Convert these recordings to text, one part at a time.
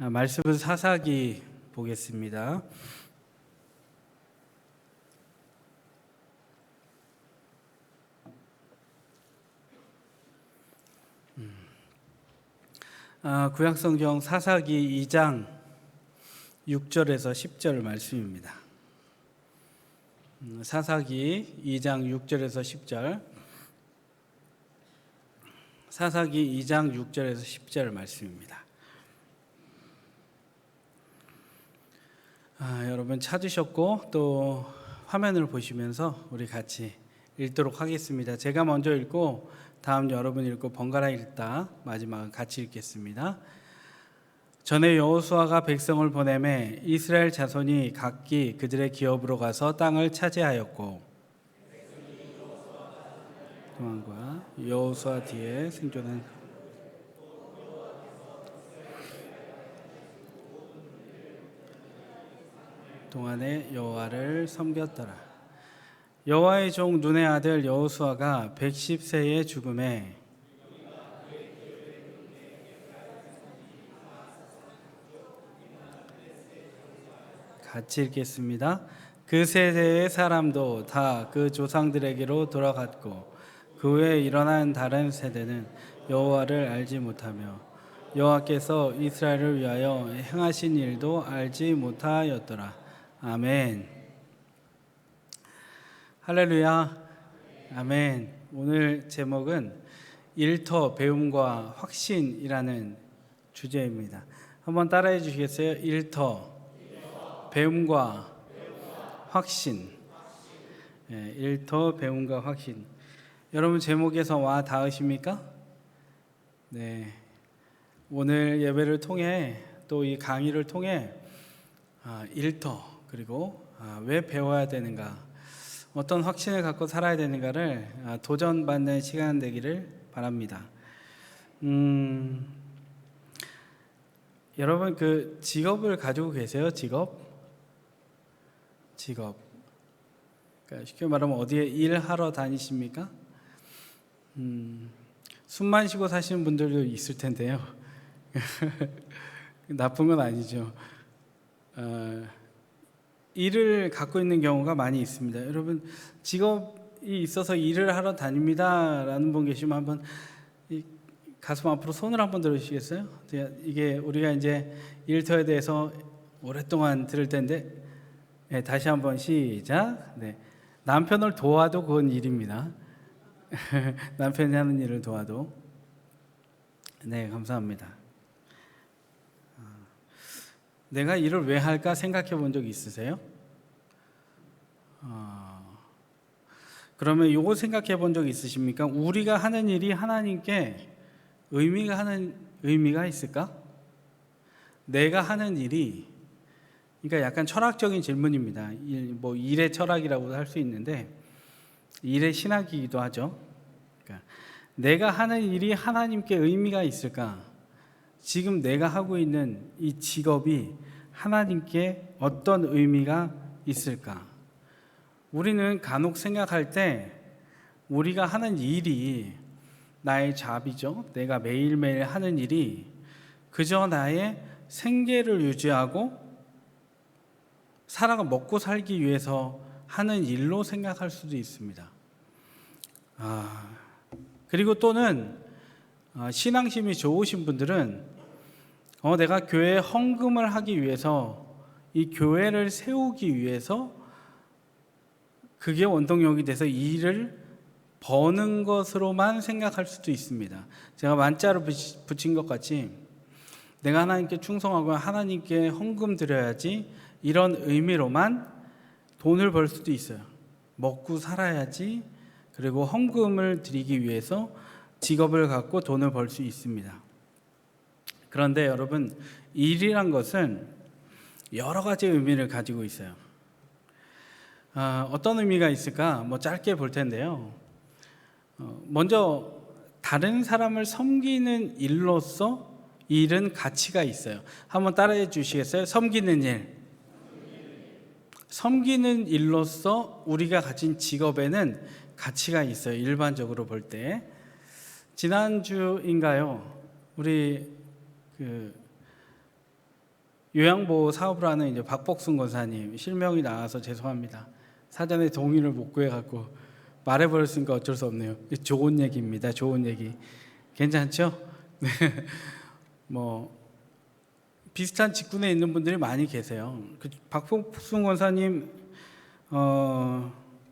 말씀은 사사기 보겠습니다. 구약성경 사사기 2장 6절에서 10절 말씀입니다. 사사기 2장 6절에서 10절, 사사기 2장 6절에서 10절 말씀입니다. 여러분 찾으셨고 또 화면을 보시면서 우리 같이 읽도록 하겠습니다. 제가 먼저 읽고 다음 여러분 읽고 번갈아 읽다 마지막은 같이 읽겠습니다. 전에 여호수아가 백성을 보내매 이스라엘 자손이 각기 그들의 기업으로 가서 땅을 차지하였고, 동안과 여호수아 뒤에 생존한 동안에 여호와를 섬겼더라. 여호와의 종 눈의 아들 여호수아가 110세에 죽음에 같이 읽겠습니다. 그 세대의 사람도 다 그 조상들에게로 돌아갔고 그 후에 일어난 다른 세대는 여호와를 알지 못하며 여호와께서 이스라엘을 위하여 행하신 일도 알지 못하였더라. 아멘. 할렐루야. 아멘. 오늘 제목은 일터 배움과 확신이라는 주제입니다. 한번 따라해 주시겠어요? 일터 배움과 확신. 일터 배움과 확신. 여러분 제목에서 와 닿으십니까? 네. 오늘 예배를 통해 또 이 강의를 통해 일터 그리고 왜 배워야 되는가, 어떤 확신을 갖고 살아야 되는가를 도전받는 시간 되기를 바랍니다. 여러분 그 직업을 가지고 계세요? 직업? 그러니까 쉽게 말하면 어디에 일하러 다니십니까? 숨만 쉬고 사시는 분들도 있을 텐데요. 나쁜 건 아니죠. 일을 갖고 있는 경우가 많이 있습니다. 여러분 직업이 있어서 일을 하러 다닙니다 라는 분 계시면 한번 가슴 앞으로 손을 한번 들어주시겠어요? 이게 우리가 이제 일터에 대해서 오랫동안 들을 텐데, 네, 다시 한번 시작. 네. 남편을 도와도 그건 일입니다. 남편이 하는 일을 도와도. 네, 감사합니다. 내가 일을 왜 할까 생각해 본 적 있으세요? 그러면 요거 생각해 본 적 있으십니까? 우리가 하는 일이 하나님께 의미가 있을까? 내가 하는 일이, 그러니까 약간 철학적인 질문입니다. 뭐 일의 철학이라고도 할 수 있는데 일의 신학이기도 하죠. 그러니까 내가 하는 일이 하나님께 의미가 있을까? 지금 내가 하고 있는 이 직업이 하나님께 어떤 의미가 있을까? 우리는 간혹 생각할 때 우리가 하는 일이 나의 잡이죠. 내가 매일매일 하는 일이 그저 나의 생계를 유지하고 살아가 먹고 살기 위해서 하는 일로 생각할 수도 있습니다. 그리고 또는 신앙심이 좋으신 분들은 내가 교회에 헌금을 하기 위해서, 이 교회를 세우기 위해서 그게 원동력이 돼서 일을 버는 것으로만 생각할 수도 있습니다. 제가 만자로 붙인 것 같이 내가 하나님께 충성하고 하나님께 헌금 드려야지 이런 의미로만 돈을 벌 수도 있어요. 먹고 살아야지, 그리고 헌금을 드리기 위해서 직업을 갖고 돈을 벌 수 있습니다. 그런데 여러분, 일이란 것은 여러 가지 의미를 가지고 있어요. 어떤 의미가 있을까? 짧게 볼 텐데요. 먼저 다른 사람을 섬기는 일로서 일은 가치가 있어요. 한번 따라해 주시겠어요? 섬기는 일. 섬기는 일로서 우리가 가진 직업에는 가치가 있어요. 일반적으로 볼 때. 지난주인가요? 우리 요양보호 사업을 하는 이제 박복순 권사님, 실명이 나와서 죄송합니다. 사전에 동의를 못 구해갖고 말해버렸으니까 어쩔 수 없네요. 좋은 얘기입니다. 좋은 얘기. 괜찮죠? 네. 뭐 비슷한 직군에 있는 분들이 많이 계세요. 박복순 권사님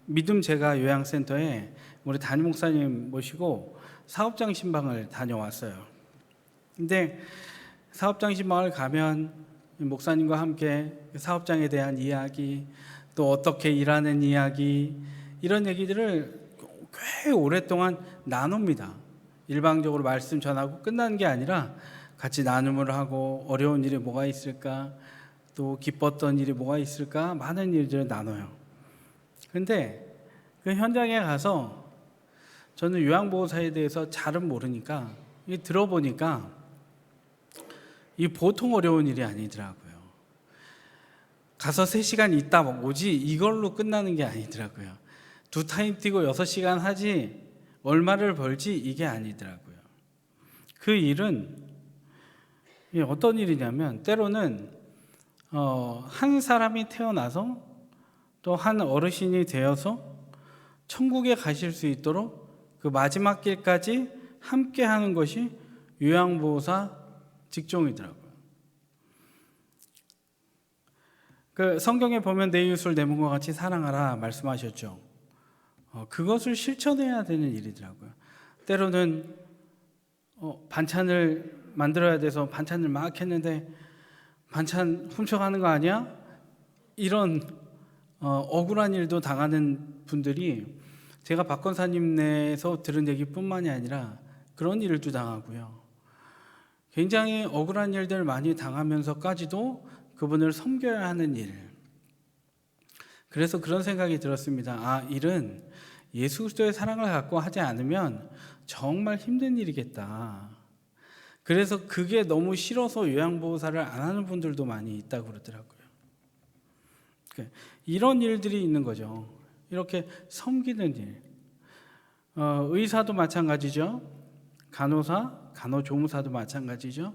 믿음 제가 요양센터에 우리 담임 목사님 모시고 사업장 신방을 다녀왔어요. 근데 사업장 신방을 가면 목사님과 함께 사업장에 대한 이야기, 또 어떻게 일하는 이야기, 이런 얘기들을 꽤 오랫동안 나눕니다. 일방적으로 말씀 전하고 끝나는 게 아니라 같이 나눔을 하고 어려운 일이 뭐가 있을까, 또 기뻤던 일이 뭐가 있을까, 많은 일들을 나눠요. 그런데 그 현장에 가서 저는 요양보호사에 대해서 잘은 모르니까 들어보니까 이 보통 어려운 일이 아니더라고요. 가서 3시간 있다 오지 이걸로 끝나는 게 아니더라고요. 2타임 뛰고 6시간 하지 얼마를 벌지 이게 아니더라고요. 그 일은 어떤 일이냐면 때로는 한 사람이 태어나서 또 한 어르신이 되어서 천국에 가실 수 있도록 그 마지막 길까지 함께 하는 것이 요양보호사 직종이더라고요. 그 성경에 보면 내 이웃을 내 몸과 같이 사랑하라 말씀하셨죠. 그것을 실천해야 되는 일이더라고요. 때로는 반찬을 만들어야 돼서 반찬을 막 했는데 반찬 훔쳐가는 거 아니야? 이런 억울한 일도 당하는 분들이 제가 박 권사님네에서 들은 얘기뿐만이 아니라 그런 일도 당하고요. 굉장히 억울한 일들 많이 당하면서까지도 그분을 섬겨야 하는 일. 그래서 그런 생각이 들었습니다. 일은 예수 그리스도의 사랑을 갖고 하지 않으면 정말 힘든 일이겠다. 그래서 그게 너무 싫어서 요양보호사를 안 하는 분들도 많이 있다고 그러더라고요. 이런 일들이 있는 거죠. 이렇게 섬기는 일. 의사도 마찬가지죠. 간호사, 간호조무사도 마찬가지죠.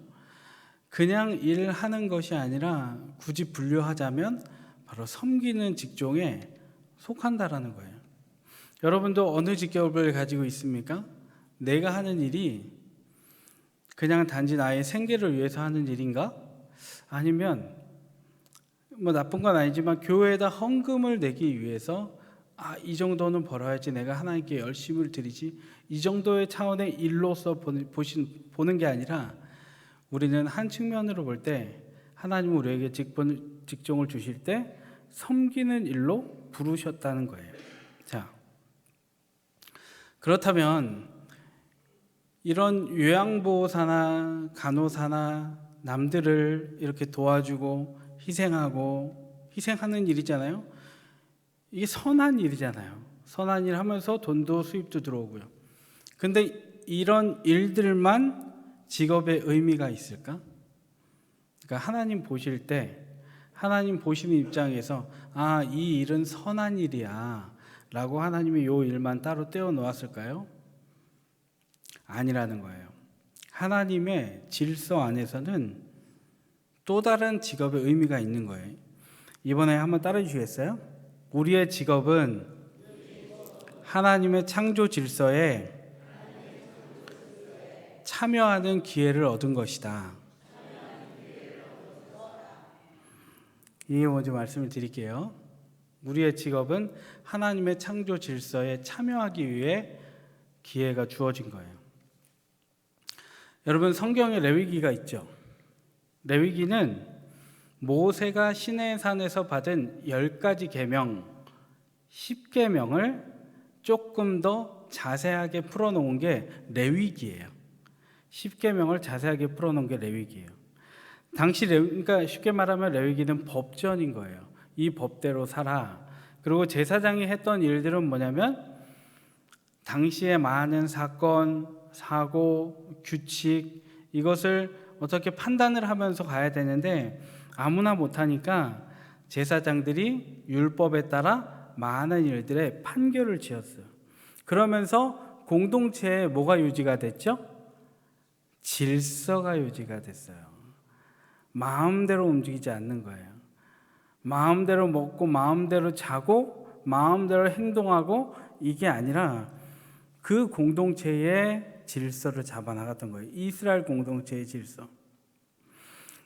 그냥 일하는 것이 아니라 굳이 분류하자면 바로 섬기는 직종에 속한다라는 거예요. 여러분도 어느 직업을 가지고 있습니까? 내가 하는 일이 그냥 단지 나의 생계를 위해서 하는 일인가? 아니면 뭐 나쁜 건 아니지만 교회에다 헌금을 내기 위해서 이 정도는 벌어야지 내가 하나님께 열심을 드리지, 이 정도의 차원의 일로서 보는 게 아니라 우리는 한 측면으로 볼 때 하나님은 우리에게 직종을 주실 때 섬기는 일로 부르셨다는 거예요. 자, 그렇다면 이런 요양보호사나 간호사나 남들을 이렇게 도와주고 희생하는 일이잖아요. 이게 선한 일이잖아요. 선한 일 하면서 돈도 수입도 들어오고요. 근데 이런 일들만 직업의 의미가 있을까? 그러니까 하나님 보실 때, 하나님 보시는 입장에서 이 일은 선한 일이야 라고 하나님이 이 일만 따로 떼어 놓았을까요? 아니라는 거예요. 하나님의 질서 안에서는 또 다른 직업의 의미가 있는 거예요. 이번에 한번 따라 주시겠어요? 우리의 직업은 하나님의 창조 질서에 참여하는 기회를 얻은 것이다. 이게 먼저 말씀을 드릴게요. 우리의 직업은 하나님의 창조 질서에 참여하기 위해 기회가 주어진 거예요. 여러분, 성경에 레위기가 있죠. 레위기는 모세가 시내산에서 받은 10가지 계명, 10계명을 조금 더 자세하게 풀어놓은 게 레위기예요. 10계명을 자세하게 풀어놓은 게 레위기예요. 당시 그러니까 쉽게 말하면 레위기는 법전인 거예요. 이 법대로 살아. 그리고 제사장이 했던 일들은 뭐냐면 당시에 많은 사건, 사고, 규칙 이것을 어떻게 판단을 하면서 가야 되는데 아무나 못하니까 제사장들이 율법에 따라 많은 일들의 판결을 지었어요. 그러면서 공동체에 뭐가 유지가 됐죠? 질서가 유지가 됐어요. 마음대로 움직이지 않는 거예요. 마음대로 먹고 마음대로 자고 마음대로 행동하고 이게 아니라 그 공동체의 질서를 잡아나갔던 거예요. 이스라엘 공동체의 질서.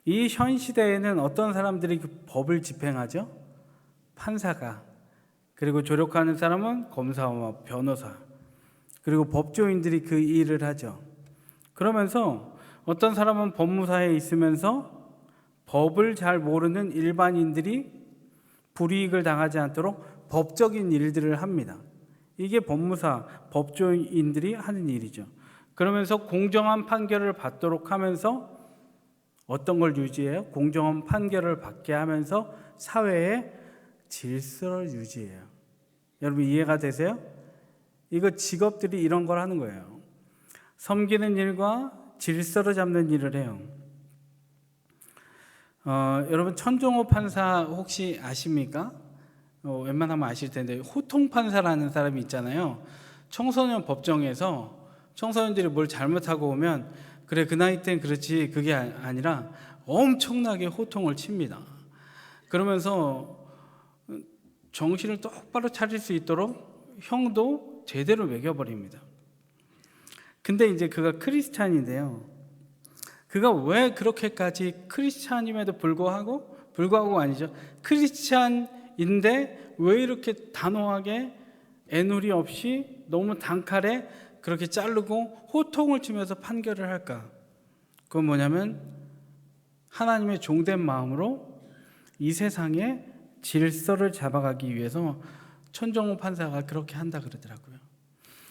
이 현 시대에는 어떤 사람들이 그 법을 집행하죠? 판사가, 그리고 조력하는 사람은 검사와 변호사, 그리고 법조인들이 그 일을 하죠. 그러면서 어떤 사람은 법무사에 있으면서 법을 잘 모르는 일반인들이 불이익을 당하지 않도록 법적인 일들을 합니다. 이게 법무사, 법조인들이 하는 일이죠. 그러면서 공정한 판결을 받도록 하면서 어떤 걸 유지해요? 공정한 판결을 받게 하면서 사회의 질서를 유지해요. 여러분 이해가 되세요? 이거 직업들이 이런 걸 하는 거예요. 섬기는 일과 질서를 잡는 일을 해요. 여러분 천종호 판사 혹시 아십니까? 웬만하면 아실 텐데 호통 판사라는 사람이 있잖아요. 청소년 법정에서 청소년들이 뭘 잘못하고 오면 그래 그 나이 땐 그렇지 그게 아니라 엄청나게 호통을 칩니다. 그러면서 정신을 똑바로 차릴 수 있도록 형도 제대로 매겨버립니다. 근데 이제 그가 크리스찬인데요. 그가 왜 그렇게까지 크리스찬임에도 불구하고 아니죠. 크리스찬인데 왜 이렇게 단호하게 애누리 없이 너무 단칼에 그렇게 자르고 호통을 치면서 판결을 할까? 그건 뭐냐면 하나님의 종된 마음으로 이 세상에 질서를 잡아가기 위해서 천정호 판사가 그렇게 한다 그러더라고요.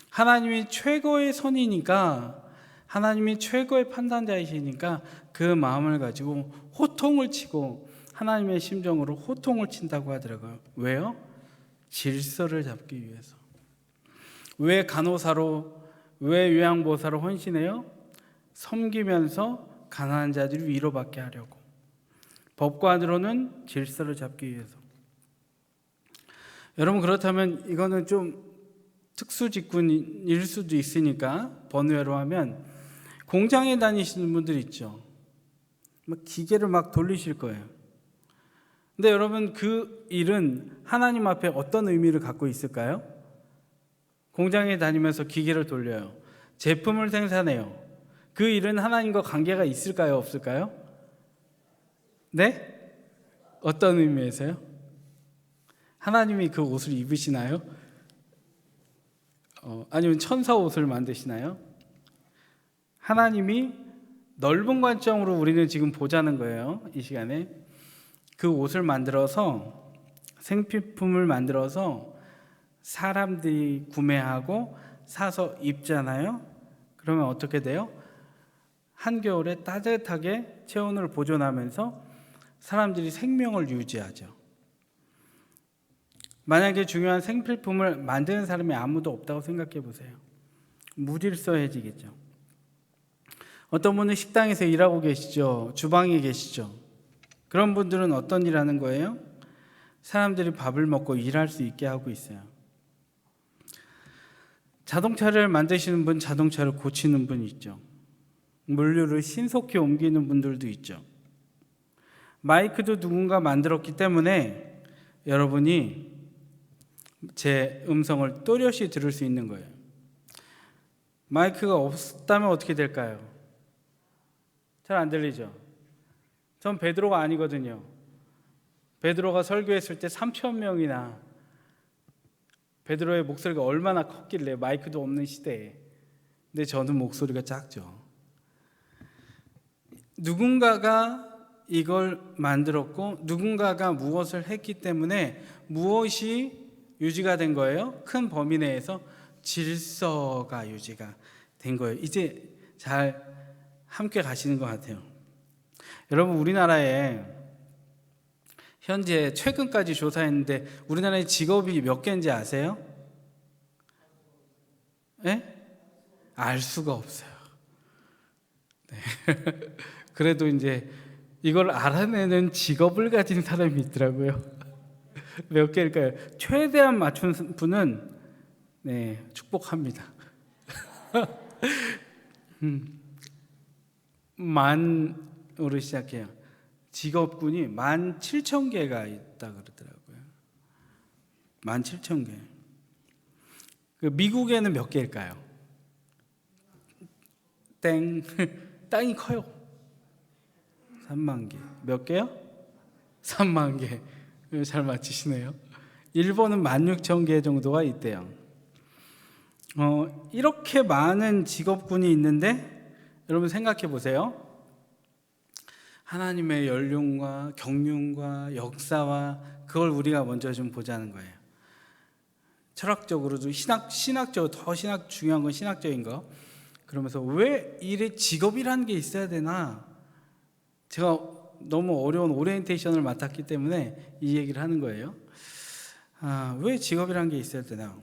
하나님이 최고의 선이니까, 하나님이 최고의 판단자이시니까 그 마음을 가지고 호통을 치고 하나님의 심정으로 호통을 친다고 하더라고요. 왜요? 질서를 잡기 위해서. 왜 간호사로, 왜 요양보호사로 헌신해요? 섬기면서 가난한 자들을 위로받게 하려고. 법관으로는 질서를 잡기 위해서. 여러분 그렇다면 이거는 좀 특수직군일 수도 있으니까 번외로 하면 공장에 다니시는 분들 있죠. 막 기계를 막 돌리실 거예요. 근데 여러분 그 일은 하나님 앞에 어떤 의미를 갖고 있을까요? 공장에 다니면서 기계를 돌려요. 제품을 생산해요. 그 일은 하나님과 관계가 있을까요? 없을까요? 네? 어떤 의미에서요? 하나님이 그 옷을 입으시나요? 아니면 천사 옷을 만드시나요? 하나님이 넓은 관점으로 우리는 지금 보자는 거예요. 이 시간에 그 옷을 만들어서 생필품을 만들어서 사람들이 구매하고 사서 입잖아요. 그러면 어떻게 돼요? 한겨울에 따뜻하게 체온을 보존하면서 사람들이 생명을 유지하죠. 만약에 중요한 생필품을 만드는 사람이 아무도 없다고 생각해 보세요. 무질서해지겠죠. 어떤 분은 식당에서 일하고 계시죠. 주방에 계시죠. 그런 분들은 어떤 일 하는 거예요? 사람들이 밥을 먹고 일할 수 있게 하고 있어요. 자동차를 만드시는 분, 자동차를 고치는 분 있죠. 물류를 신속히 옮기는 분들도 있죠. 마이크도 누군가 만들었기 때문에 여러분이 제 음성을 또렷이 들을 수 있는 거예요. 마이크가 없다면 어떻게 될까요? 잘 안 들리죠? 전 베드로가 아니거든요. 베드로가 설교했을 때 3,000명이나 베드로의 목소리가 얼마나 컸길래 마이크도 없는 시대에. 근데 저는 목소리가 작죠. 누군가가 이걸 만들었고 누군가가 무엇을 했기 때문에 무엇이 유지가 된 거예요? 큰 범위 내에서 질서가 유지가 된 거예요. 이제 잘 함께 가시는 것 같아요. 여러분 우리나라에 현재 최근까지 조사했는데 우리나라의 직업이 몇 개인지 아세요? 네? 알 수가 없어요. 네. 그래도 이제 이걸 알아내는 직업을 가진 사람이 있더라고요. 몇 개일까요? 최대한 맞춘 분은 네, 축복합니다. 만으로 시작해요. 직업군이 17,000개가 있다 그러더라고요. 17,000개. 그 미국에는 몇 개일까요? 땡. 땅이 커요. 3만 개. 몇 개요? 3만 개. 잘 맞히시네요. 일본은 16,000개 정도가 있대요. 이렇게 많은 직업군이 있는데 여러분 생각해 보세요. 하나님의 연륜과 경륜과 역사와 그걸 우리가 먼저 좀 보자는 거예요. 철학적으로도 신학적으로 더 중요한 건 신학적인 거. 그러면서 왜 이래 직업이라는 게 있어야 되나? 제가 너무 어려운 오리엔테이션을 맡았기 때문에 이 얘기를 하는 거예요. 왜 직업이라는 게 있어야 되나?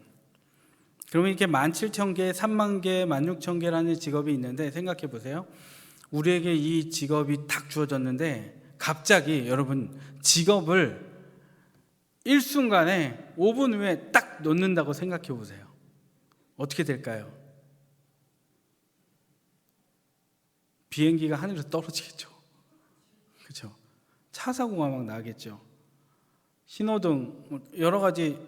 그러면 이렇게 17,000개, 3만 개, 16,000개라는 직업이 있는데 생각해 보세요. 우리에게 이 직업이 딱 주어졌는데 갑자기 여러분 직업을 일순간에 5분 후에 딱 놓는다고 생각해 보세요. 어떻게 될까요? 비행기가 하늘에서 떨어지겠죠. 그렇죠? 차 사고가 막 나겠죠. 신호등 여러 가지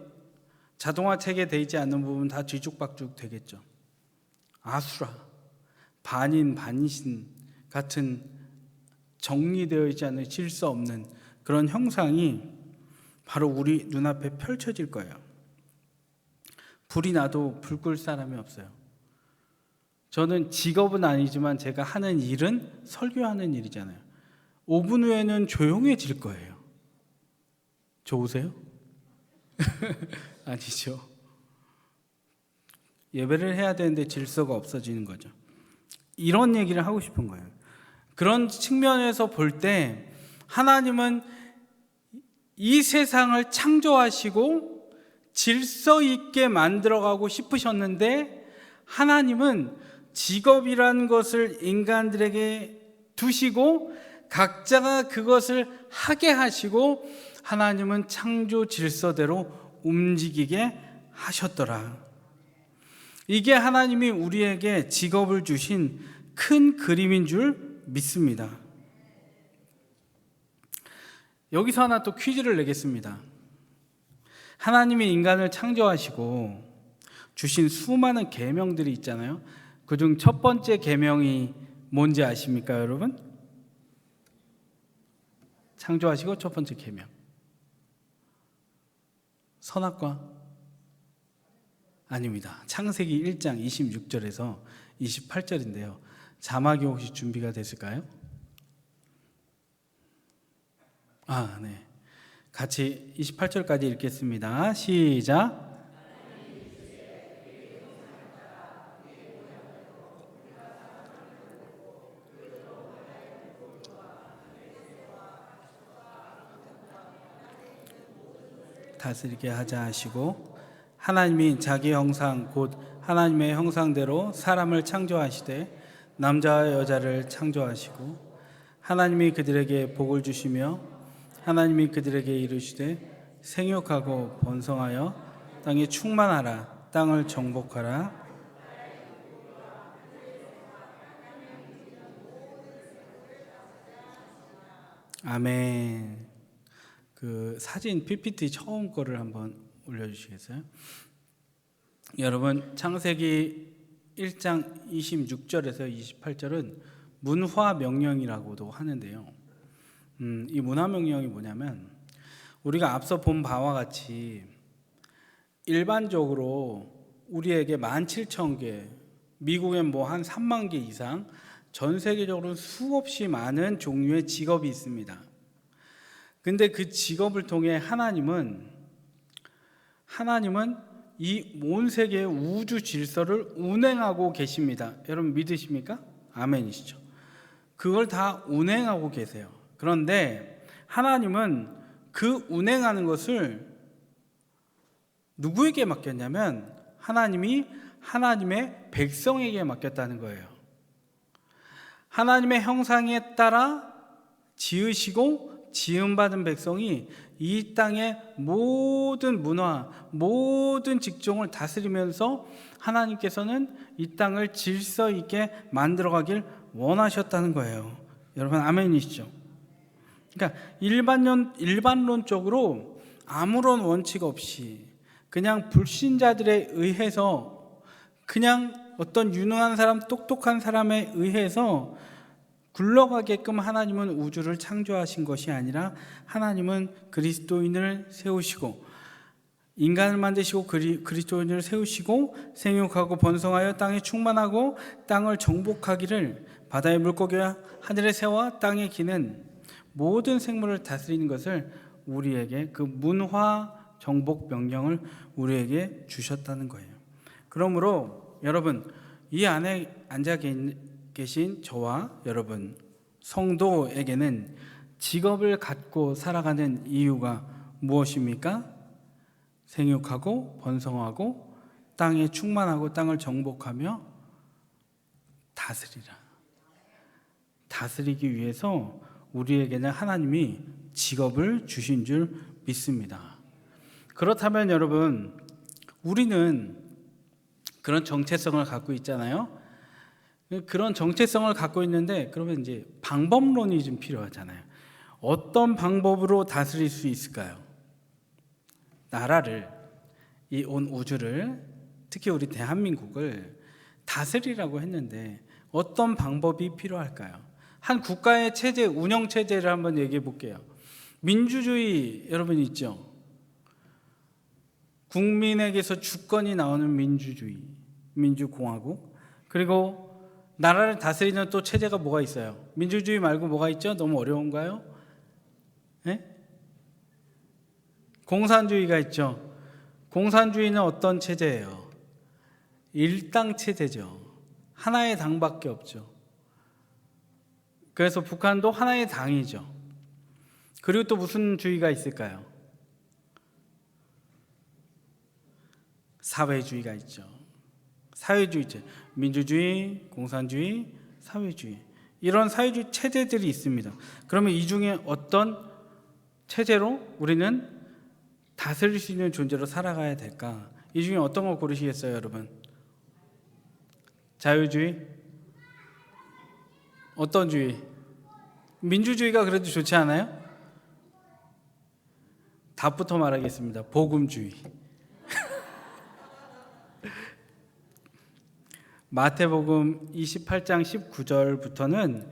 자동화 체계되어 있지 않는 부분 다 뒤죽박죽 되겠죠. 아수라, 반인 반신 같은 정리되어 있지 않은 질서 없는 그런 형상이 바로 우리 눈앞에 펼쳐질 거예요. 불이 나도 불 끌 사람이 없어요. 저는 직업은 아니지만 제가 하는 일은 설교하는 일이잖아요. 5분 후에는 조용해질 거예요. 좋으세요? 아니죠. 예배를 해야 되는데 질서가 없어지는 거죠. 이런 얘기를 하고 싶은 거예요. 그런 측면에서 볼 때 하나님은 이 세상을 창조하시고 질서 있게 만들어가고 싶으셨는데 하나님은 직업이라는 것을 인간들에게 두시고 각자가 그것을 하게 하시고 하나님은 창조 질서대로 움직이게 하셨더라. 이게 하나님이 우리에게 직업을 주신 큰 그림인 줄 믿습니다. 여기서 하나 또 퀴즈를 내겠습니다. 하나님이 인간을 창조하시고 주신 수많은 계명들이 있잖아요. 그중 첫 번째 계명이 뭔지 아십니까, 여러분? 창조하시고 첫 번째 계명. 선악과? 아닙니다. 창세기 1장 26절에서 28절인데요. 자막이 혹시 준비가 됐을까요? 네. 같이 28절까지 읽겠습니다. 시작. 다스리게 하자 하시고 하나님이 자기 형상 곧 하나님의 형상대로 사람을 창조하시되 남자와 여자를 창조하시고 하나님이 그들에게 복을 주시며 하나님이 그들에게 이르시되 생육하고 번성하여 땅에 충만하라 땅을 정복하라. 아멘. 그 사진 PPT 처음 거를 한번 올려주시겠어요? 여러분 창세기 1장 26절에서 28절은 문화명령이라고도 하는데요. 이 문화명령이 뭐냐면 우리가 앞서 본 바와 같이 일반적으로 우리에게 17,000개, 미국엔 뭐 한 3만 개 이상 전 세계적으로 수없이 많은 종류의 직업이 있습니다. 근데 그 직업을 통해 하나님은 이 온 세계의 우주 질서를 운행하고 계십니다. 여러분 믿으십니까? 아멘이시죠. 그걸 다 운행하고 계세요. 그런데 하나님은 그 운행하는 것을 누구에게 맡겼냐면 하나님이 하나님의 백성에게 맡겼다는 거예요. 하나님의 형상에 따라 지으시고 지음받은 백성이 이 땅의 모든 문화, 모든 직종을 다스리면서 하나님께서는 이 땅을 질서 있게 만들어가길 원하셨다는 거예요. 여러분 아멘이시죠? 그러니까 일반론적으로 아무런 원칙 없이 그냥 불신자들에 의해서, 그냥 어떤 유능한 사람, 똑똑한 사람에 의해서 굴러가게끔 하나님은 우주를 창조하신 것이 아니라, 하나님은 그리스도인을 세우시고, 인간을 만드시고 그리스도인을 세우시고 생육하고 번성하여 땅에 충만하고 땅을 정복하기를, 바다의 물고기와 하늘의 새와 땅에 기는 모든 생물을 다스리는 것을 우리에게, 그 문화 정복 명령을 우리에게 주셨다는 거예요. 그러므로 여러분, 이 안에 앉아 계신 저와 여러분 성도에게는 직업을 갖고 살아가는 이유가 무엇입니까? 생육하고 번성하고 땅에 충만하고 땅을 정복하며 다스리라. 다스리기 위해서 우리에게는 하나님이 직업을 주신 줄 믿습니다. 그렇다면 여러분, 우리는 그런 정체성을 갖고 있잖아요. 그런 정체성을 갖고 있는데, 그러면 이제 방법론이 좀 필요하잖아요. 어떤 방법으로 다스릴 수 있을까요? 나라를, 이 온 우주를, 특히 우리 대한민국을 다스리라고 했는데 어떤 방법이 필요할까요? 한 국가의 체제, 운영 체제를 한번 얘기해 볼게요. 민주주의 여러분 있죠? 국민에게서 주권이 나오는 민주주의, 민주공화국. 그리고 나라를 다스리는 또 체제가 뭐가 있어요? 민주주의 말고 뭐가 있죠? 너무 어려운가요? 네? 공산주의가 있죠. 공산주의는 어떤 체제예요? 일당 체제죠. 하나의 당밖에 없죠. 그래서 북한도 하나의 당이죠. 그리고 또 무슨 주의가 있을까요? 사회주의가 있죠. 사회주의, 민주주의, 공산주의, 사회주의, 이런 사회주의 체제들이 있습니다. 그러면 이 중에 어떤 체제로 우리는 다스릴 수 있는 존재로 살아가야 될까? 이 중에 어떤 걸 고르시겠어요, 여러분? 자유주의? 어떤 주의? 민주주의가 그래도 좋지 않아요? 답부터 말하겠습니다. 복음주의. 마태복음 28장 19절부터는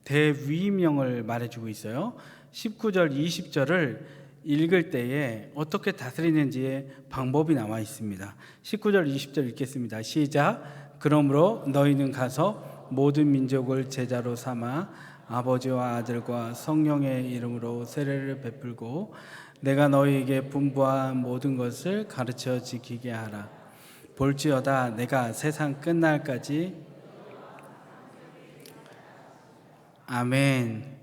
대위명을 말해주고 있어요. 19절, 20절을 읽을 때에 어떻게 다스리는지의 방법이 나와 있습니다. 19절, 20절 읽겠습니다. 시작. 그러므로 너희는 가서 모든 민족을 제자로 삼아 아버지와 아들과 성령의 이름으로 세례를 베풀고 내가 너희에게 분부한 모든 것을 가르쳐 지키게 하라. 볼지어다 내가 세상 끝날까지. 아멘.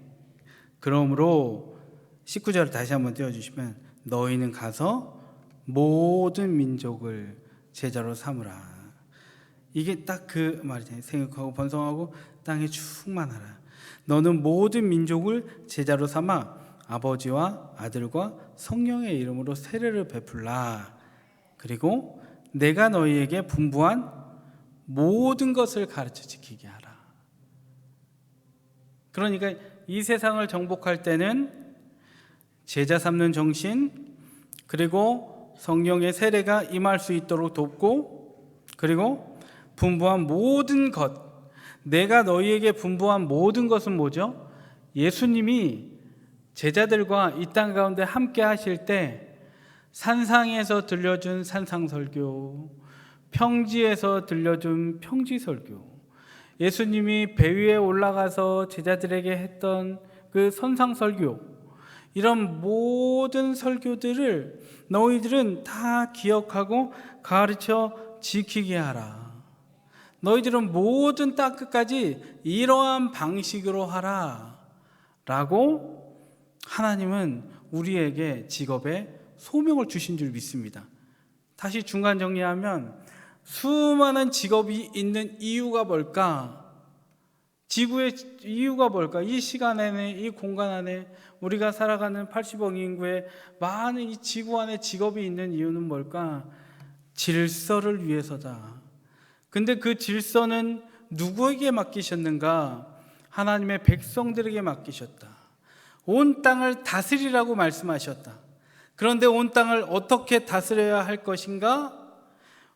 그러므로 19절을 다시 한번 띄워주시면, 너희는 가서 모든 민족을 제자로 삼으라. 이게 딱 그 말이잖아요. 생육하고 번성하고 땅에 충만하라. 너는 모든 민족을 제자로 삼아 아버지와 아들과 성령의 이름으로 세례를 베풀라. 그리고 내가 너희에게 분부한 모든 것을 가르쳐 지키게 하라. 그러니까 이 세상을 정복할 때는 제자 삼는 정신, 그리고 성령의 세례가 임할 수 있도록 돕고, 그리고 분부한 모든 것, 내가 너희에게 분부한 모든 것은 뭐죠? 예수님이 제자들과 이 땅 가운데 함께 하실 때 산상에서 들려준 산상설교, 평지에서 들려준 평지설교, 예수님이 배 위에 올라가서 제자들에게 했던 그 선상설교, 이런 모든 설교들을 너희들은 다 기억하고 가르쳐 지키게 하라. 너희들은 모든 땅 끝까지 이러한 방식으로 하라 라고 하나님은 우리에게 직업의 소명을 주신 줄 믿습니다. 다시 중간 정리하면, 수많은 직업이 있는 이유가 뭘까? 지구의 이유가 뭘까? 이 시간 안에, 이 공간 안에 우리가 살아가는 80억 인구의 많은 이 지구 안에 직업이 있는 이유는 뭘까? 질서를 위해서다. 근데 그 질서는 누구에게 맡기셨는가? 하나님의 백성들에게 맡기셨다. 온 땅을 다스리라고 말씀하셨다. 그런데 온 땅을 어떻게 다스려야 할 것인가?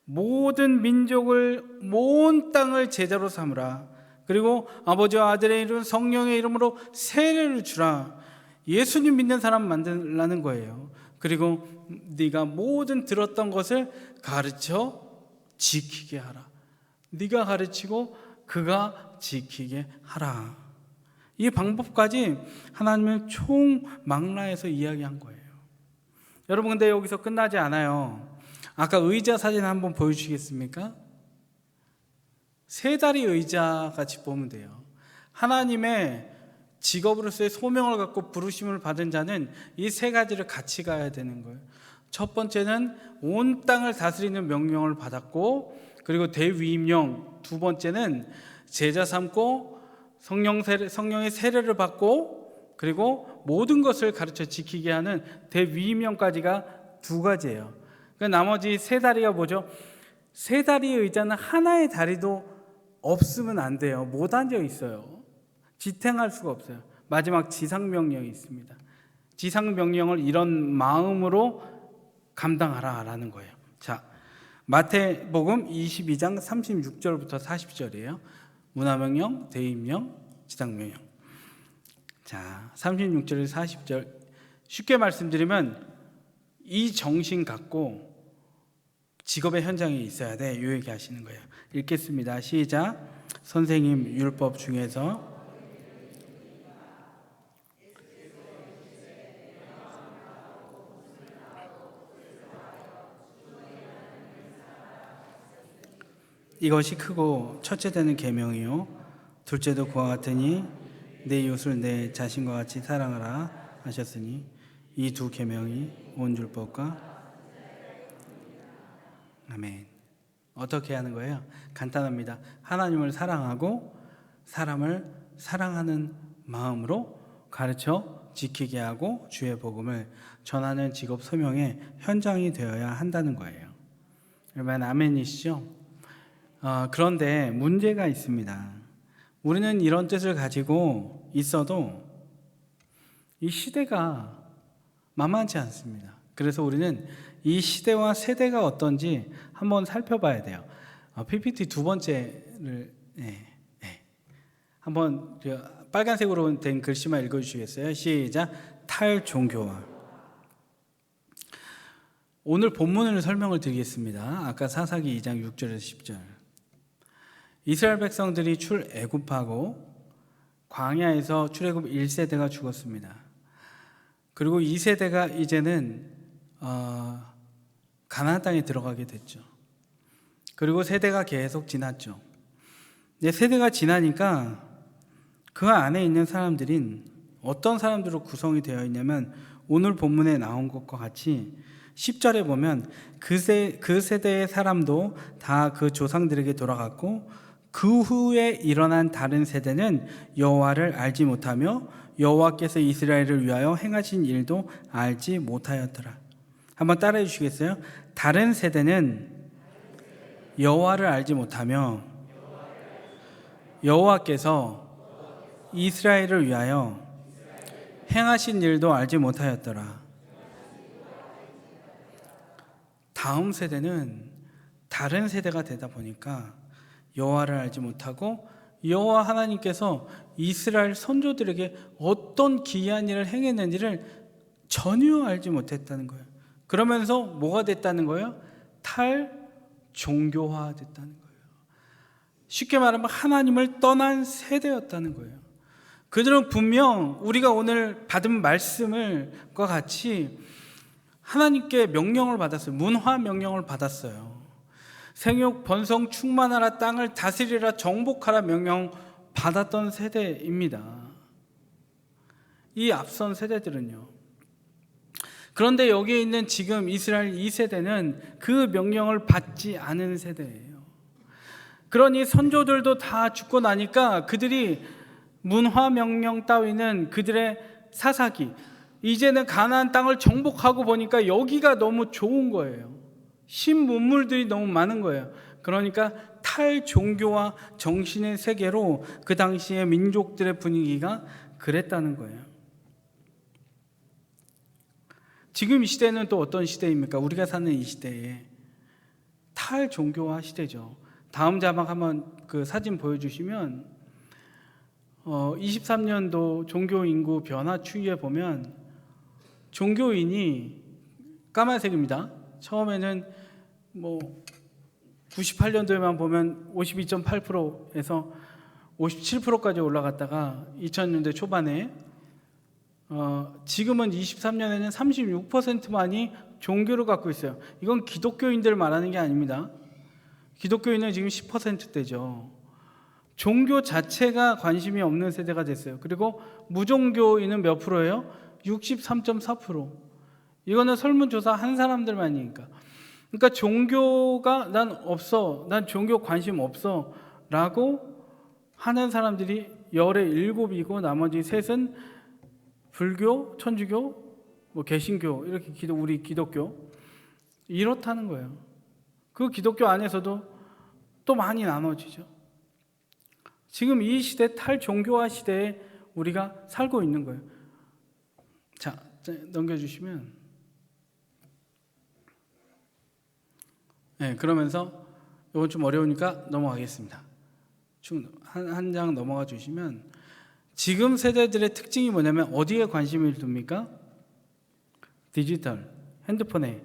모든 민족을, 온 땅을 제자로 삼으라. 그리고 아버지와 아들의 이름 성령의 이름으로 세례를 주라. 예수님 믿는 사람 만들라는 거예요. 그리고 네가 모든 들었던 것을 가르쳐 지키게 하라. 네가 가르치고 그가 지키게 하라. 이 방법까지 하나님은 총망라해서 이야기한 거예요. 여러분, 근데 여기서 끝나지 않아요. 아까 의자 사진 한번 보여주시겠습니까? 세 다리 의자 같이 보면 돼요. 하나님의 직업으로서의 소명을 갖고 부르심을 받은 자는 이 세 가지를 같이 가야 되는 거예요. 첫 번째는 온 땅을 다스리는 명령을 받았고, 그리고 대위임령. 두 번째는 제자 삼고 성령의 세례를 받고, 그리고 모든 것을 가르쳐 지키게 하는 대위임령까지가 두 가지예요. 나머지 세 다리가 뭐죠? 세 다리의 의자는 하나의 다리도 없으면 안 돼요. 못 앉아 있어요. 지탱할 수가 없어요. 마지막 지상명령이 있습니다. 지상명령을 이런 마음으로 감당하라라는 거예요. 자, 마태복음 22장 36절부터 40절이에요. 문화명령, 대임령, 지상명령. 자, 36절에서 40절 쉽게 말씀드리면 이 정신 갖고 직업의 현장에 있어야 돼. 이 얘기 하시는 거예요. 읽겠습니다. 시작. 선생님, 율법 중에서 이것이 크고 첫째 되는 계명이요 둘째도 그와 같으니 내 이웃을 내 자신과 같이 사랑하라 하셨으니 이 두 계명이 온 율법과 아멘. 어떻게 하는 거예요? 간단합니다. 하나님을 사랑하고 사람을 사랑하는 마음으로 가르쳐 지키게 하고 주의 복음을 전하는 직업 소명의 현장이 되어야 한다는 거예요. 여러분 아멘이시죠? 그런데 문제가 있습니다. 우리는 이런 뜻을 가지고 있어도 이 시대가 만만치 않습니다. 그래서 우리는 이 시대와 세대가 어떤지 한번 살펴봐야 돼요. PPT 두 번째를 한번 빨간색으로 된 글씨만 읽어주시겠어요? 시작. 탈종교화. 오늘 본문을 설명을 드리겠습니다. 아까 사사기 2장 6절에서 10절. 이스라엘 백성들이 출애굽하고 광야에서 출애굽 1세대가 죽었습니다. 그리고 2세대가 이제는 가나안 땅에 들어가게 됐죠. 그리고 세대가 계속 지났죠. 근데 세대가 지나니까 그 안에 있는 사람들인 어떤 사람들로 구성이 되어 있냐면 오늘 본문에 나온 것과 같이 10절에 보면 그 세대의 사람도 다 그 조상들에게 돌아갔고 그 후에 일어난 다른 세대는 여호와를 알지 못하며 여호와께서 이스라엘을 위하여 행하신 일도 알지 못하였더라. 한번 따라해 주시겠어요? 다른 세대는 여호와를 알지 못하며 여호와께서 이스라엘을 위하여 행하신 일도 알지 못하였더라. 다음 세대는 다른 세대가 되다 보니까 여호와를 알지 못하고 여호와 하나님께서 이스라엘 선조들에게 어떤 기이한 일을 행했는지를 전혀 알지 못했다는 거예요. 그러면서 뭐가 됐다는 거예요? 탈종교화 됐다는 거예요. 쉽게 말하면 하나님을 떠난 세대였다는 거예요. 그들은 분명 우리가 오늘 받은 말씀과 같이 하나님께 명령을 받았어요. 문화 명령을 받았어요. 생육 번성 충만하라, 땅을 다스리라, 정복하라 명령 받았던 세대입니다. 이 앞선 세대들은요. 그런데 여기에 있는 지금 이스라엘 2세대는 그 명령을 받지 않은 세대예요. 그러니 선조들도 다 죽고 나니까 그들이 문화 명령 따위는 그들의 사사기, 이제는 가나안 땅을 정복하고 보니까 여기가 너무 좋은 거예요. 신문물들이 너무 많은 거예요. 그러니까 탈종교와 정신의 세계로 그 당시의 민족들의 분위기가 그랬다는 거예요. 지금 이 시대는 또 어떤 시대입니까? 우리가 사는 이 시대에 탈종교화 시대죠. 다음 자막 한번 그 사진 보여주시면 23년도 종교 인구 변화 추이에 보면 종교인이 까만색입니다. 처음에는 98년도에만 보면 52.8%에서 57%까지 올라갔다가 2000년대 초반에 지금은 23년에는 36%만이 종교를 갖고 있어요. 이건 기독교인들 말하는 게 아닙니다. 기독교인은 지금 10%대죠. 종교 자체가 관심이 없는 세대가 됐어요. 그리고 무종교인은 몇 프로예요? 63.4%. 이거는 설문조사 한 사람들만이니까. 그러니까 종교가 난 없어, 난 종교 관심 없어 라고 하는 사람들이 열의 7이고 나머지 셋은 불교, 천주교, 개신교, 이렇게 우리 기독교 이렇다는 거예요. 그 기독교 안에서도 또 많이 나눠지죠. 지금 이 시대 탈종교화 시대에 우리가 살고 있는 거예요. 자, 넘겨주시면 그러면서 이건 좀 어려우니까 넘어가겠습니다. 한 장 넘어가 주시면 지금 세대들의 특징이 뭐냐면 어디에 관심을 둡니까? 디지털, 핸드폰에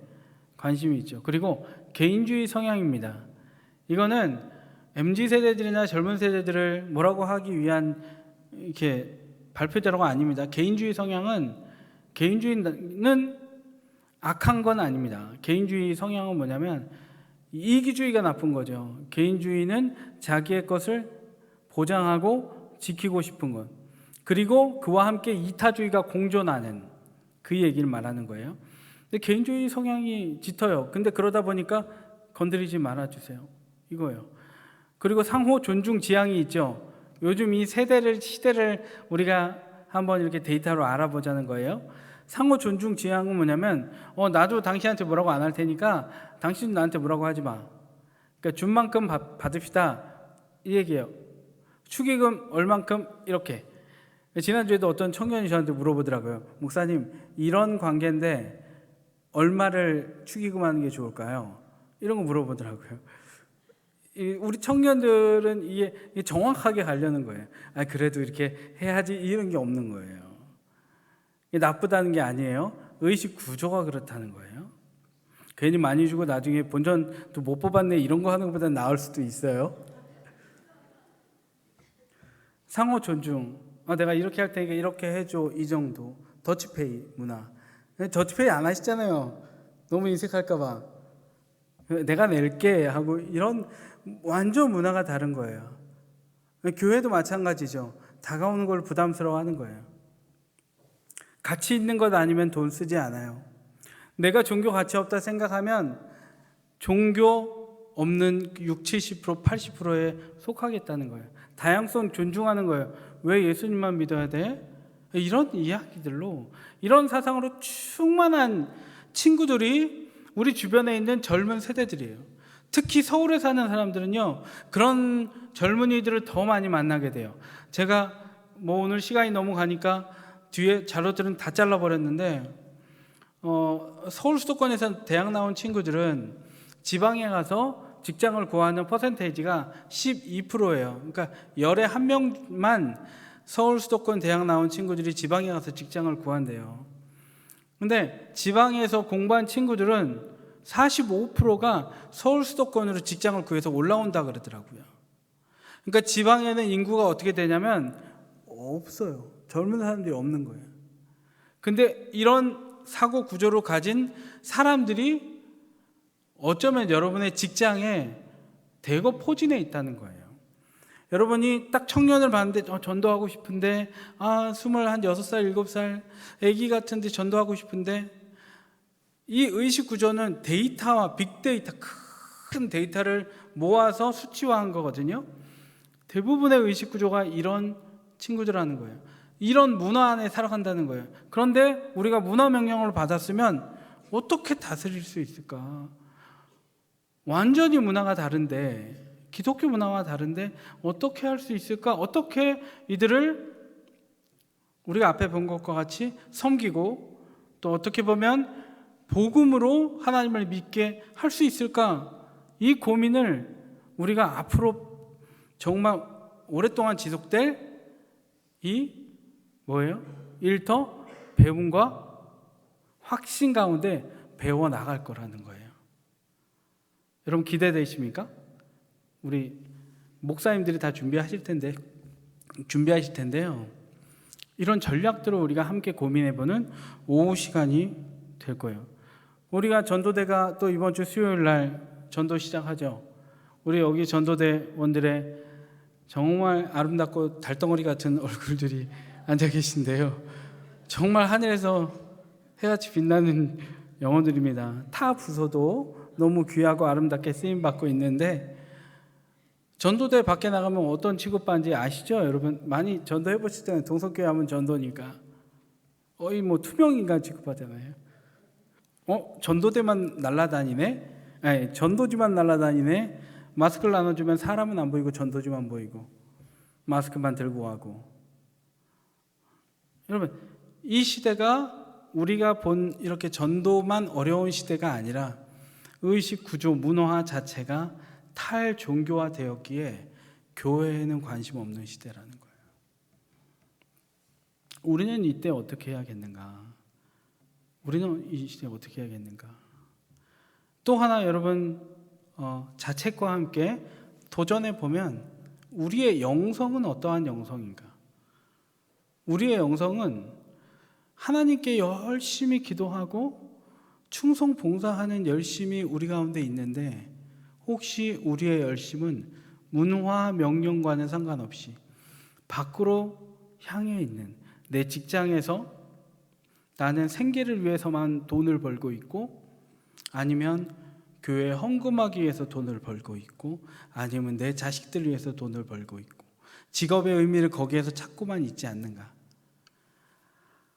관심이 있죠. 그리고 개인주의 성향입니다. 이거는 MZ세대들이나 젊은 세대들을 뭐라고 하기 위한 이렇게 발표자료가 아닙니다. 개인주의는 악한 건 아닙니다. 개인주의 성향은 뭐냐면 이기주의가 나쁜 거죠. 개인주의는 자기의 것을 보장하고 지키고 싶은 것, 그리고 그와 함께 이타주의가 공존하는 그 얘기를 말하는 거예요. 근데 개인주의 성향이 짙어요. 근데 그러다 보니까 건드리지 말아주세요, 이거예요. 그리고 상호 존중 지향이 있죠. 요즘 이 시대를 우리가 한번 이렇게 데이터로 알아보자는 거예요. 상호 존중 지향은 뭐냐면 나도 당신한테 뭐라고 안 할 테니까 당신도 나한테 뭐라고 하지 마. 그러니까 준 만큼 받읍시다, 이 얘기예요. 축의금 얼만큼, 이렇게. 지난주에도 어떤 청년이 저한테 물어보더라고요. 목사님, 이런 관계인데 얼마를 축의금하는 게 좋을까요? 이런 거 물어보더라고요. 우리 청년들은 이게 정확하게 가려는 거예요. 그래도 이렇게 해야지, 이런 게 없는 거예요. 이게 나쁘다는 게 아니에요. 의식 구조가 그렇다는 거예요. 괜히 많이 주고 나중에 본전도 못 뽑았네, 이런 거 하는 것보다 나을 수도 있어요. 상호 존중. 내가 이렇게 할 테니까 이렇게 해줘, 이 정도. 더치페이 문화. 더치페이 안 하시잖아요. 너무 인색할까 봐. 내가 낼게 하고, 이런 완전 문화가 다른 거예요. 교회도 마찬가지죠. 다가오는 걸 부담스러워하는 거예요. 가치 있는 것 아니면 돈 쓰지 않아요. 내가 종교 가치 없다 생각하면 종교 없는 60, 70%, 80%에 속하겠다는 거예요. 다양성 존중하는 거예요. 왜 예수님만 믿어야 돼? 이런 이야기들로, 이런 사상으로 충만한 친구들이 우리 주변에 있는 젊은 세대들이에요. 특히 서울에 사는 사람들은요, 그런 젊은이들을 더 많이 만나게 돼요. 제가 오늘 시간이 너무 가니까 뒤에 자료들은 다 잘라버렸는데, 서울 수도권에서 대학 나온 친구들은 지방에 가서 직장을 구하는 퍼센테이지가 12%예요. 그러니까 열에 한 명만 서울 수도권 대학 나온 친구들이 지방에 가서 직장을 구한대요. 근데 지방에서 공부한 친구들은 45%가 서울 수도권으로 직장을 구해서 올라온다 그러더라고요. 그러니까 지방에는 인구가 어떻게 되냐면 없어요. 젊은 사람들이 없는 거예요. 근데 이런 사고 구조를 가진 사람들이 어쩌면 여러분의 직장에 대거 포진해 있다는 거예요. 여러분이 딱 청년을 봤는데 전도하고 싶은데 26살, 7살 애기 같은데 전도하고 싶은데, 이 의식 구조는 데이터와 빅데이터, 큰 데이터를 모아서 수치화한 거거든요. 대부분의 의식 구조가 이런 친구들하는 거예요. 이런 문화 안에 살아간다는 거예요. 그런데 우리가 문화 명령을 받았으면 어떻게 다스릴 수 있을까? 완전히 문화가 다른데, 기독교 문화와 다른데 어떻게 할 수 있을까? 어떻게 이들을 우리가 앞에 본 것과 같이 섬기고, 또 어떻게 보면 복음으로 하나님을 믿게 할 수 있을까? 이 고민을 우리가 앞으로 정말 오랫동안 지속될 이 뭐예요? 일터 배움과 확신 가운데 배워 나갈 거라는 거예요. 여러분 기대되십니까? 우리 목사님들이 다 준비하실 텐데요. 이런 전략들을 우리가 함께 고민해보는 오후 시간이 될 거예요. 우리가 전도대가 또 이번 주 수요일 날 전도 시작하죠. 우리 여기 전도대원들의 정말 아름답고 달덩어리 같은 얼굴들이 앉아 계신데요. 정말 하늘에서 해같이 빛나는 영혼들입니다. 타 부서도 너무 귀하고 아름답게 쓰임받고 있는데, 전도대 밖에 나가면 어떤 취급받는지 아시죠? 여러분 많이 전도해 보실 때는 동성교회 하면 전도니까 거의 뭐 투명인간 취급하잖아요. 전도대만 날아다니네? 아니, 전도지만 날아다니네? 마스크를 나눠주면 사람은 안 보이고 전도지만 보이고 마스크만 들고 가고. 여러분 이 시대가 우리가 본 이렇게 전도만 어려운 시대가 아니라 의식 구조 문화 자체가 탈종교화 되었기에 교회에는 관심 없는 시대라는 거예요. 우리는 이때 어떻게 해야겠는가? 우리는 이 시대에 어떻게 해야겠는가? 또 하나 여러분 자책과 함께 도전해 보면 우리의 영성은 어떠한 영성인가? 우리의 영성은 하나님께 열심히 기도하고 충성 봉사하는 열심이 우리 가운데 있는데, 혹시 우리의 열심은 문화 명령과는 상관없이 밖으로 향해 있는 내 직장에서 나는 생계를 위해서만 돈을 벌고 있고, 아니면 교회에 헌금하기 위해서 돈을 벌고 있고, 아니면 내 자식들을 위해서 돈을 벌고 있고, 직업의 의미를 거기에서 찾고만 있지 않는가?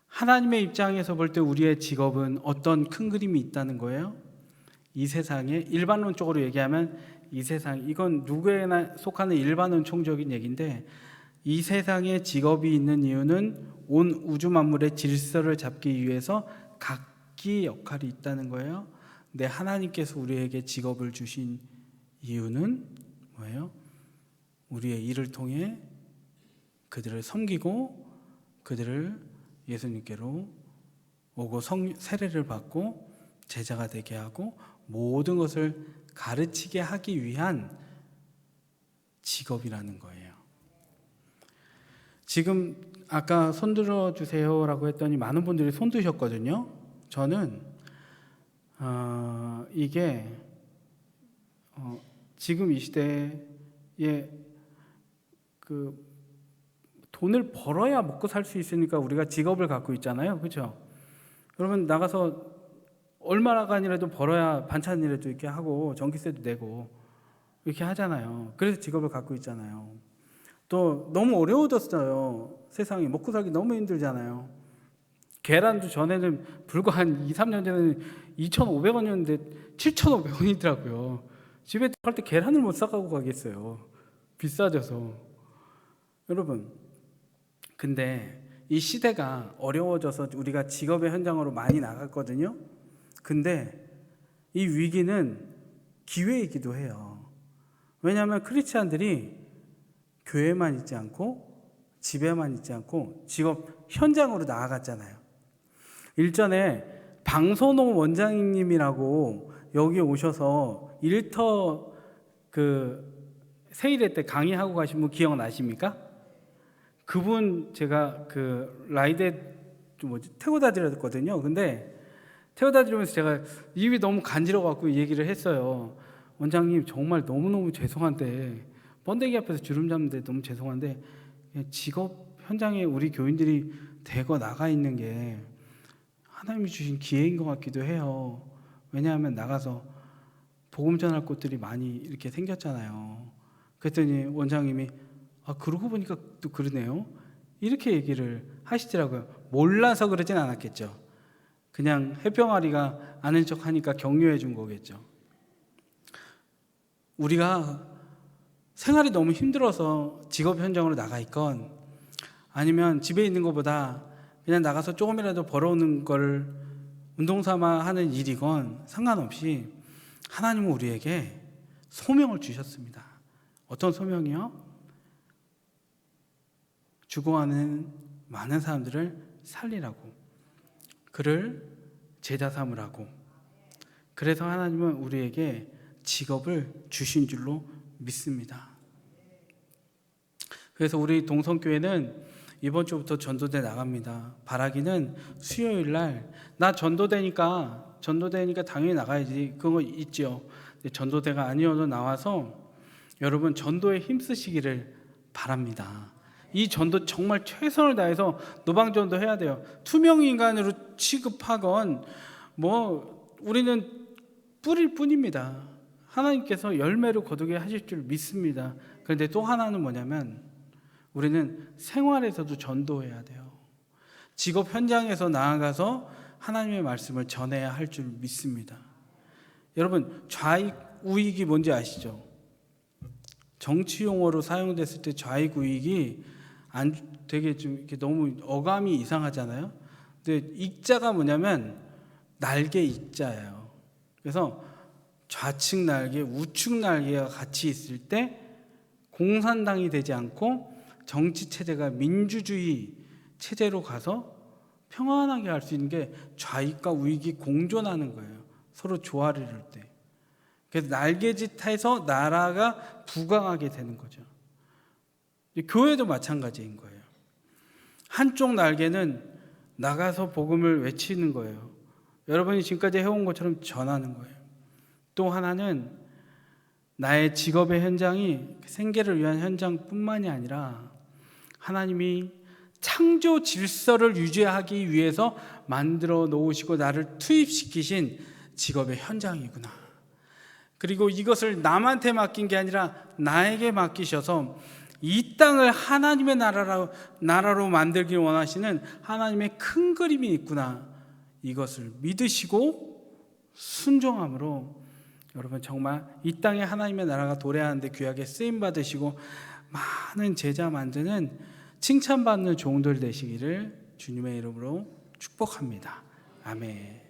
하나님의 입장에서 볼 때 우리의 직업은 어떤 큰 그림이 있다는 거예요? 이 세상에 일반론적으로 얘기하면 이 세상, 이건 누구에나 속하는 일반론총적인 얘기인데, 이 세상에 직업이 있는 이유는 온 우주 만물의 질서를 잡기 위해서 각기 역할이 있다는 거예요. 근데 하나님께서 우리에게 직업을 주신 이유는 뭐예요? 우리의 일을 통해 그들을 섬기고 그들을 예수님께로 오고 세례를 받고 제자가 되게 하고 모든 것을 가르치게 하기 위한 직업이라는 거예요. 지금 아까 손 들어주세요라고 했더니 많은 분들이 손 드셨거든요. 저는 이게 지금 이 시대에 그 돈을 벌어야 먹고 살 수 있으니까 우리가 직업을 갖고 있잖아요. 그렇죠? 여러분 나가서 얼마나간이라도 벌어야 반찬이라도 이렇게 하고 전기세도 내고 이렇게 하잖아요. 그래서 직업을 갖고 있잖아요. 또 너무 어려워졌어요. 세상이 먹고 살기 너무 힘들잖아요. 계란도 전에는 불과 한 2, 3년 전에는 2,500원이었는데 7,500원이더라고요. 집에 갈 때 계란을 못 사가고 가겠어요. 비싸져서. 여러분, 근데 이 시대가 어려워져서 우리가 직업의 현장으로 많이 나갔거든요. 근데 이 위기는 기회이기도 해요. 왜냐하면 크리스찬들이 교회만 있지 않고 집에만 있지 않고 직업 현장으로 나아갔잖아요. 일전에 방선호 원장님이라고 여기 오셔서 일터 세일회 때 강의하고 가신 분 기억나십니까? 그분 제가 라이드에 태워다 드렸거든요. 근데 태워다 드리면서 제가 입이 너무 간지러워갖고 얘기를 했어요. 원장님 정말 너무너무 죄송한데, 번데기 앞에서 주름 잡는데 너무 죄송한데 직업 현장에 우리 교인들이 대거 나가 있는 게 하나님이 주신 기회인 것 같기도 해요. 왜냐하면 나가서 복음 전할 곳들이 많이 이렇게 생겼잖아요. 그랬더니 원장님이 그러고 보니까 또 그러네요. 이렇게 얘기를 하시더라고요. 몰라서 그러진 않았겠죠. 그냥 해병아리가 아는 척 하니까 격려해 준 거겠죠. 우리가 생활이 너무 힘들어서 직업 현장으로 나가 있건, 아니면 집에 있는 것보다 그냥 나가서 조금이라도 벌어오는 걸 운동 삼아 하는 일이건 상관없이 하나님은 우리에게 소명을 주셨습니다. 어떤 소명이요? 죽어가는 많은 사람들을 살리라고, 그를 제자 삼으라고. 그래서 하나님은 우리에게 직업을 주신 줄로 믿습니다. 그래서 우리 동성교회는 이번 주부터 전도대 나갑니다. 바라기는 수요일 날 나 전도되니까 당연히 나가야지, 그거 있죠. 전도대가 아니어도 나와서 여러분 전도에 힘쓰시기를 바랍니다. 이 전도 정말 최선을 다해서 노방전도 해야 돼요. 투명 인간으로 취급하건 우리는 뿌릴 뿐입니다. 하나님께서 열매를 거두게 하실 줄 믿습니다. 그런데 또 하나는 뭐냐면 우리는 생활에서도 전도해야 돼요. 직업 현장에서 나아가서 하나님의 말씀을 전해야 할 줄 믿습니다. 여러분, 좌익 우익이 뭔지 아시죠? 정치 용어로 사용됐을 때 좌익 우익이 되게 좀 이렇게 너무 어감이 이상하잖아요. 근데 익자가 뭐냐면 날개 익자예요. 그래서 좌측 날개, 우측 날개가 같이 있을 때 공산당이 되지 않고 정치 체제가 민주주의 체제로 가서 평안하게 할 수 있는 게 좌익과 우익이 공존하는 거예요. 서로 조화를 이룰 때. 그래서 날개짓해서 나라가 부강하게 되는 거죠. 교회도 마찬가지인 거예요. 한쪽 날개는 나가서 복음을 외치는 거예요. 여러분이 지금까지 해온 것처럼 전하는 거예요. 또 하나는 나의 직업의 현장이 생계를 위한 현장뿐만이 아니라 하나님이 창조 질서를 유지하기 위해서 만들어 놓으시고 나를 투입시키신 직업의 현장이구나. 그리고 이것을 남한테 맡긴 게 아니라 나에게 맡기셔서 이 땅을 하나님의 나라로 만들길 원하시는 하나님의 큰 그림이 있구나. 이것을 믿으시고 순종함으로 여러분 정말 이 땅에 하나님의 나라가 도래하는데 귀하게 쓰임받으시고 많은 제자 만드는 칭찬받는 종들 되시기를 주님의 이름으로 축복합니다. 아멘.